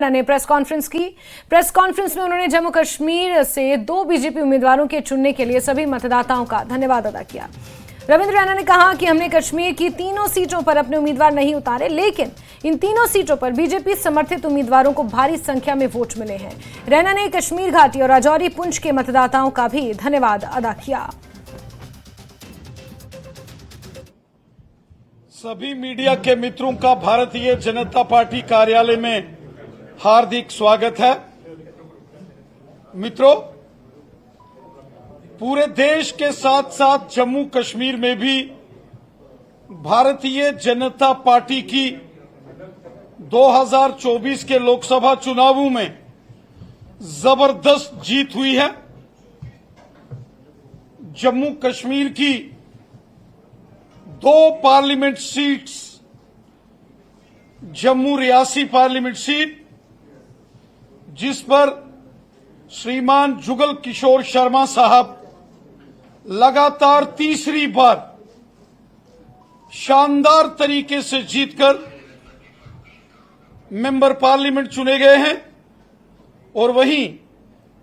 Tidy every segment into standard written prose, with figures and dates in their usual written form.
ने press conference में उन्होंने जम्मू कश्मीर से 2 बीजेपी उम्मीदवारों के चुनने के लिए सभी मतदाताओं का धन्यवाद अदा किया। रविंद्र रैना ने कहा कि हमने कश्मीर की तीनों सीटों पर अपने उम्मीदवार नहीं उतारे, लेकिन इन तीनों सीटों पर बीजेपी समर्थित उम्मीदवारों को भारी संख्या में वोट मिले हैं। रैना ने कश्मीर घाटी और राजौरी पुंछ के मतदाताओं का भी धन्यवाद अदा किया। सभी मीडिया के मित्रों का भारतीय जनता पार्टी कार्यालय में हार्दिक स्वागत है। मित्रों, पूरे देश के साथ साथ जम्मू कश्मीर में भी भारतीय जनता पार्टी की 2024 के लोकसभा चुनावों में जबरदस्त जीत हुई है। जम्मू कश्मीर की 2 parliament seats, Jammu Reasi parliament seat जिस पर श्रीमान जुगल किशोर शर्मा साहब लगातार तीसरी बार शानदार तरीके से जीतकर मेंबर पार्लियामेंट चुने गए हैं, और वहीं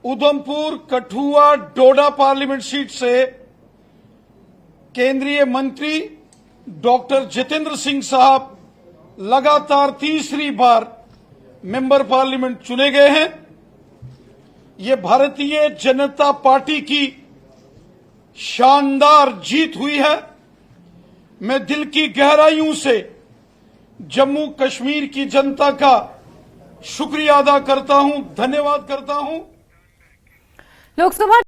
उधमपुर, कठुआ, डोडा पार्लियामेंट सीट से केंद्रीय मंत्री डॉक्टर जितेंद्र सिंह साहब लगातार तीसरी बार मेंबर पार्लियामेंट चुने गए हैं। ये भारतीय जनता पार्टी की शानदार जीत हुई है। मैं दिल की गहराइयों से जम्मू कश्मीर की जनता का शुक्रिया अदा करता हूं, धन्यवाद करता हूं। लोकसभा